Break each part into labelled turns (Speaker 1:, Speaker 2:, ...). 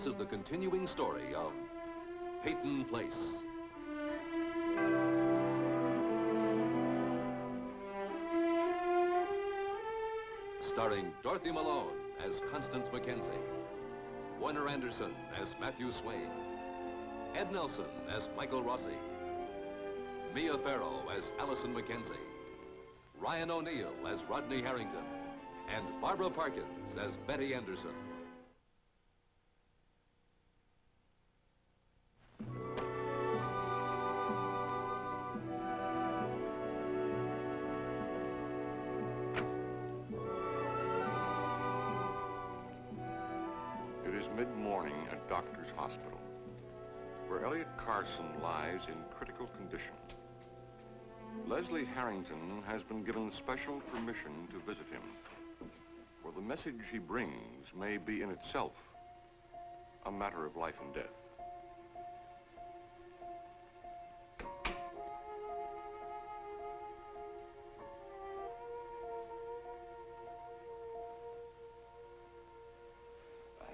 Speaker 1: This is the continuing story of Peyton Place. Starring Dorothy Malone as Constance Mackenzie, Warner Anderson as Matthew Swain, Ed Nelson as Michael Rossi, Mia Farrow as Allison Mackenzie, Ryan O'Neill as Rodney Harrington, and Barbara Parkins as Betty Anderson.
Speaker 2: It is mid-morning at Doctor's Hospital, where Elliot Carson lies in critical condition. Leslie Harrington has been given special permission to visit him, for the message he brings may be in itself a matter of life and death.
Speaker 3: I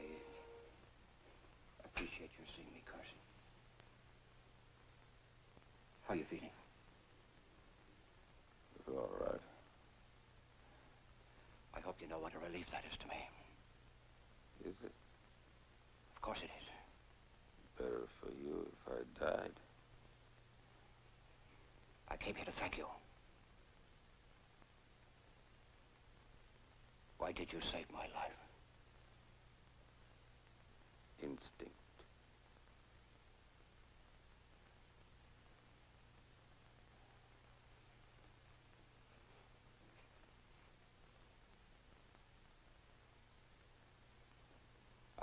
Speaker 3: appreciate your seeing me, Carson. How are you feeling?
Speaker 4: All right.
Speaker 3: I hope you know what a relief that is to me.
Speaker 4: Is it?
Speaker 3: Of course it is.
Speaker 4: Better for you if I died.
Speaker 3: I came here to thank you. Why did you save my life?
Speaker 4: Instinct.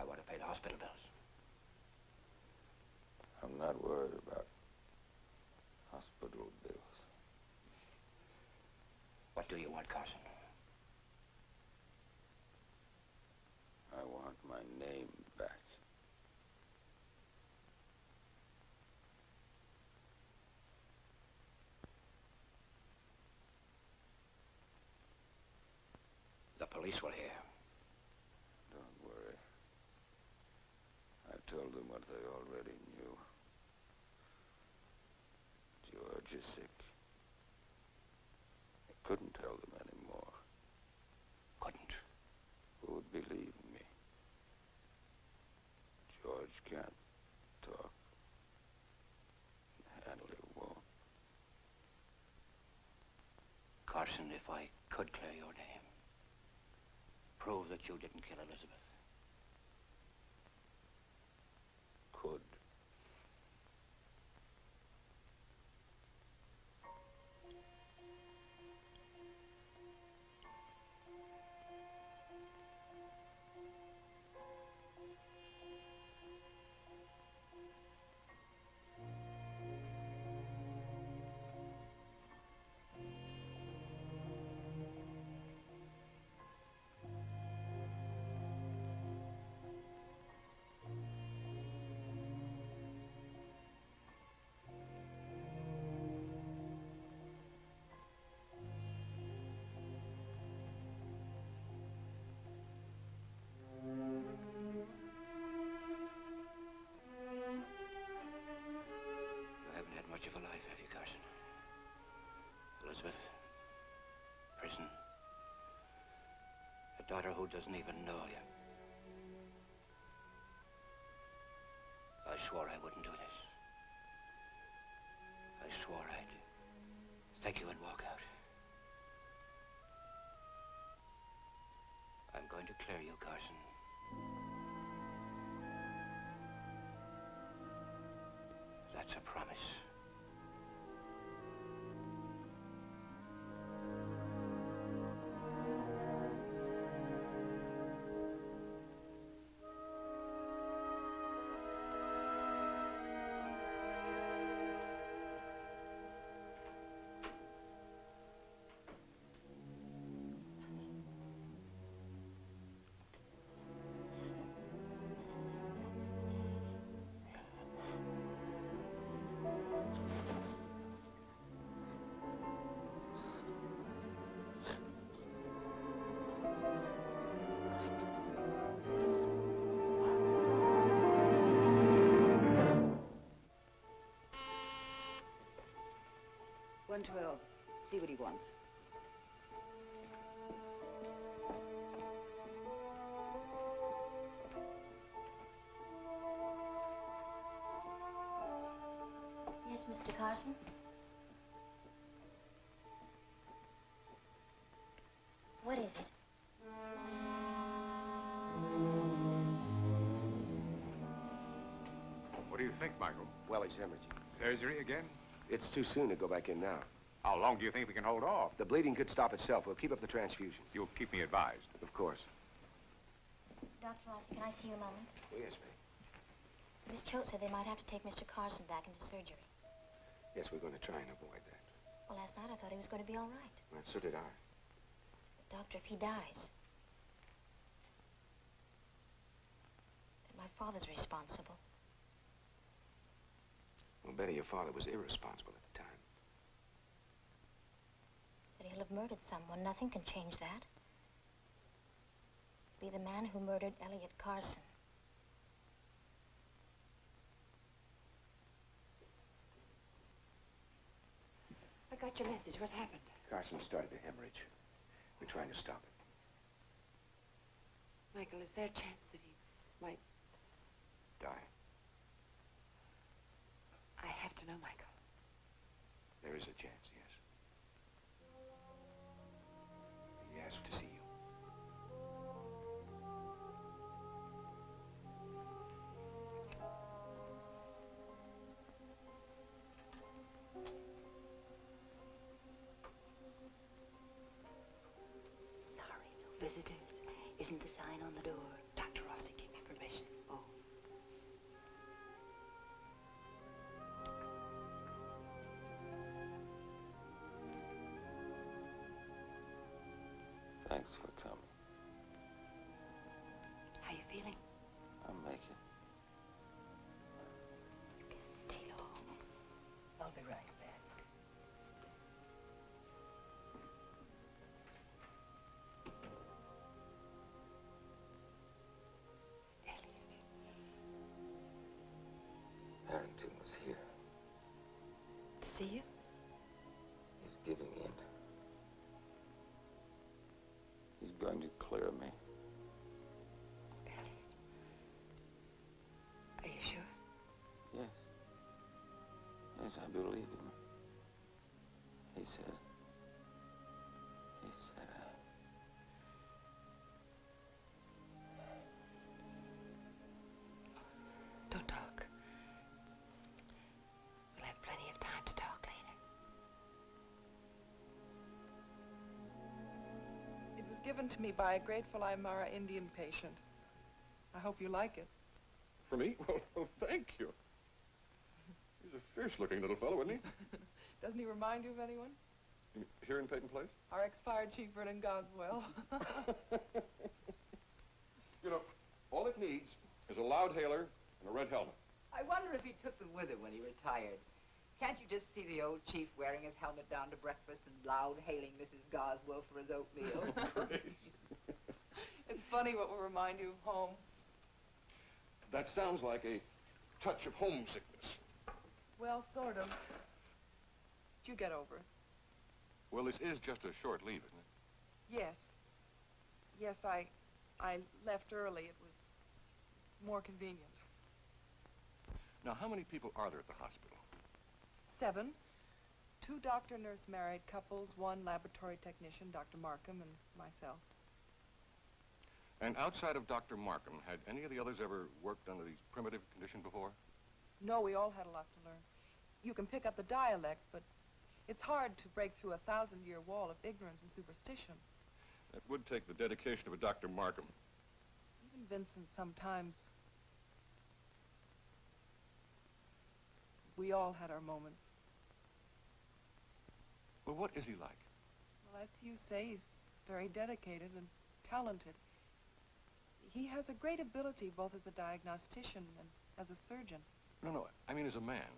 Speaker 3: I want to pay the hospital bills.
Speaker 4: I'm not worried about hospital bills.
Speaker 3: What do you want, Carson?
Speaker 4: I want my name back.
Speaker 3: The police will hear.
Speaker 4: Don't worry. I told them what they already knew. George is sick. I couldn't tell them anymore.
Speaker 3: Couldn't?
Speaker 4: Who would believe me? George can't talk. Handley won't.
Speaker 3: Carson, if I could clear your name, prove that you didn't kill Elizabeth.
Speaker 4: Could.
Speaker 3: Much of a life, have you, Carson? Elizabeth, prison, a daughter who doesn't even know you. I swore I wouldn't do this. I swore I'd thank you and walk out. I'm going to clear you, Carson. That's a promise.
Speaker 5: 112. See what he wants.
Speaker 6: Yes, Mr. Carson? What is it?
Speaker 7: What do you think, Michael?
Speaker 8: Well, he's hemorrhaging.
Speaker 7: Surgery again?
Speaker 8: It's too soon to go back in now.
Speaker 7: How long do you think we can hold off?
Speaker 8: The bleeding could stop itself. We'll keep up the transfusion.
Speaker 7: You'll keep me advised.
Speaker 8: Of course.
Speaker 6: Dr. Rossi, can I see you a moment?
Speaker 8: Oh, yes, ma'am.
Speaker 6: Miss Choate said they might have to take Mr. Carson back into surgery.
Speaker 8: Yes, we're going to try and avoid that.
Speaker 6: Well, last night I thought he was going to be all right.
Speaker 8: Well, so did I.
Speaker 6: But, Doctor, if he dies, then my father's responsible.
Speaker 8: Well, Betty, your father was irresponsible at the time.
Speaker 6: That he'll have murdered someone. Nothing can change that. Be the man who murdered Elliot Carson.
Speaker 5: I got your message. What happened?
Speaker 8: Carson started the hemorrhage. We're trying to stop it.
Speaker 5: Michael, is there a chance that he might...
Speaker 8: Die.
Speaker 5: I have to know, Michael.
Speaker 8: There is a chance, yes. He asked to see you.
Speaker 5: Sorry, no visitors. Isn't the sign on the door? Dr. Rossi gave me permission. Oh.
Speaker 4: Thanks for coming.
Speaker 5: How you feeling?
Speaker 4: I'll make it.
Speaker 5: You can't stay long. I'll be right back.
Speaker 4: Harrington was here.
Speaker 5: To see you?
Speaker 4: He's giving in. He's going to clear me.
Speaker 5: Elliot. Are you sure?
Speaker 4: Yes. Yes, I believe him. He said...
Speaker 5: Don't talk. We'll have plenty of time to talk later.
Speaker 9: It was given to me by a grateful Aymara Indian patient. I hope you like it.
Speaker 2: For me? Well, thank you. He's a fierce-looking little fellow, isn't he?
Speaker 9: Doesn't he remind you of anyone?
Speaker 2: Here in Peyton Place?
Speaker 9: Our expired Chief Vernon Goswell.
Speaker 2: You know, all it needs is a loud hailer and a red helmet.
Speaker 10: I wonder if he took them with him when he retired. Can't you just see the old chief wearing his helmet down to breakfast and loud hailing Mrs. Goswell for his oatmeal?
Speaker 2: Great.
Speaker 9: It's funny what will remind you of home.
Speaker 2: That sounds like a touch of homesickness.
Speaker 9: Well, sort of. You get over it.
Speaker 2: Well, this is just a short leave, isn't it?
Speaker 9: Yes. Yes, I left early. It was more convenient.
Speaker 2: Now, how many people are there at the hospital?
Speaker 9: 7. 2 doctor-nurse married couples, 1 laboratory technician, Dr. Markham, and myself.
Speaker 2: And outside of Dr. Markham, had any of the others ever worked under these primitive conditions before?
Speaker 9: No, we all had a lot to learn. You can pick up the dialect, but it's hard to break through a 1,000-year wall of ignorance and superstition.
Speaker 2: That would take the dedication of a Dr. Markham.
Speaker 9: Even Vincent, sometimes, we all had our moments.
Speaker 2: Well, what is he like?
Speaker 9: Well, as you say, he's very dedicated and talented. He has a great ability both as a diagnostician and as a surgeon.
Speaker 2: No, I mean as a man.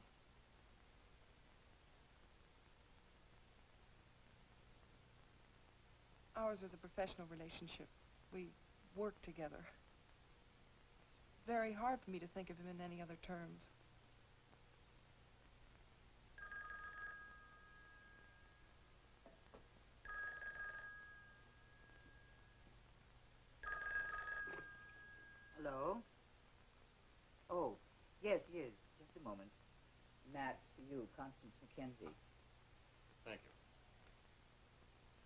Speaker 9: Ours was a professional relationship. We worked together. It's very hard for me to think of him in any other terms.
Speaker 10: a moment. Matt, for you, Constance Mackenzie.
Speaker 2: Thank you.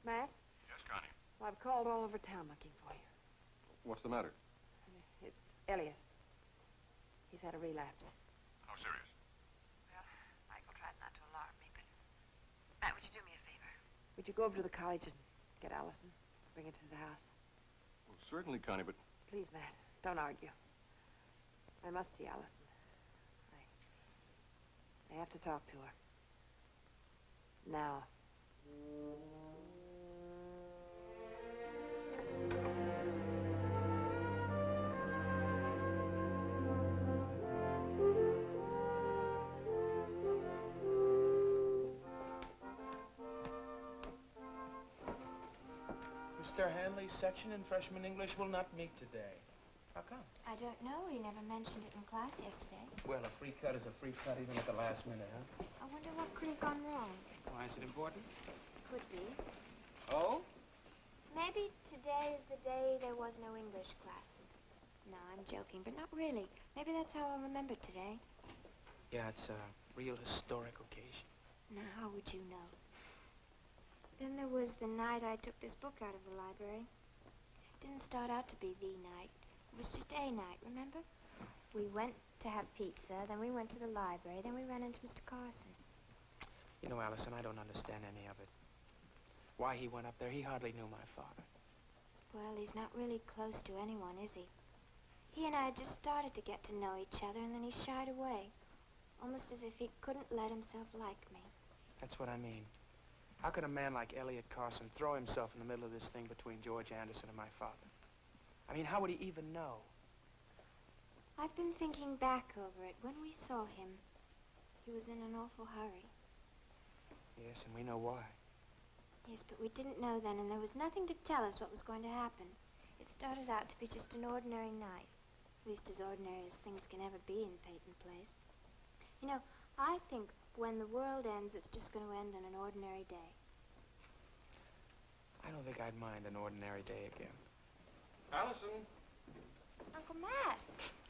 Speaker 9: Matt?
Speaker 2: Yes, Connie.
Speaker 9: Well, I've called all over town looking for you.
Speaker 2: What's the matter?
Speaker 9: It's Elliot. He's had a relapse.
Speaker 2: How serious?
Speaker 9: Well, Michael tried not to alarm me, but... Matt, would you do me a favor? Would you go over to the college and get Allison? Bring her to the house?
Speaker 2: Well, certainly, Connie, but...
Speaker 9: Please, Matt, don't argue. I must see Allison. I have to talk to her. Now.
Speaker 11: Mr. Hanley's section in freshman English will not meet today. How come?
Speaker 6: I don't know. He never mentioned it in class yesterday.
Speaker 11: Well, a free cut is a free cut even at the last minute, huh?
Speaker 6: I wonder what could have gone wrong.
Speaker 11: Why, is it important?
Speaker 6: Could be.
Speaker 11: Oh?
Speaker 6: Maybe today is the day there was no English class. No, I'm joking, but not really. Maybe that's how I'll remember today.
Speaker 11: Yeah, it's a real historic occasion.
Speaker 6: Now, how would you know? Then there was the night I took this book out of the library. It didn't start out to be the night. It was just a night, remember? We went to have pizza, then we went to the library, then we ran into Mr. Carson.
Speaker 11: You know, Allison, I don't understand any of it. Why he went up there, he hardly knew my father.
Speaker 6: Well, he's not really close to anyone, is he? He and I had just started to get to know each other, and then he shied away. Almost as if he couldn't let himself like me.
Speaker 11: That's what I mean. How could a man like Elliot Carson throw himself in the middle of this thing between George Anderson and my father? I mean, how would he even know?
Speaker 6: I've been thinking back over it. When we saw him, he was in an awful hurry.
Speaker 11: Yes, and we know why.
Speaker 6: Yes, but we didn't know then, and there was nothing to tell us what was going to happen. It started out to be just an ordinary night. At least as ordinary as things can ever be in Peyton Place. You know, I think when the world ends, it's just going to end on an ordinary day.
Speaker 11: I don't think I'd mind an ordinary day again.
Speaker 2: Allison!
Speaker 6: Uncle Matt!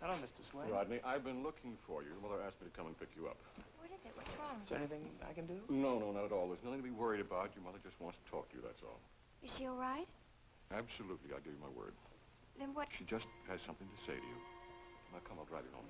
Speaker 11: Hello, Mr. Swain.
Speaker 2: Rodney, I've been looking for you. Your mother asked me to come and pick you up.
Speaker 6: What is it? What's wrong?
Speaker 11: Is there anything I can do?
Speaker 2: No, not at all. There's nothing to be worried about. Your mother just wants to talk to you, that's all.
Speaker 6: Is she all right?
Speaker 2: Absolutely, I'll give you my word.
Speaker 6: Then what...
Speaker 2: She just has something to say to you. Now, come, I'll drive you home.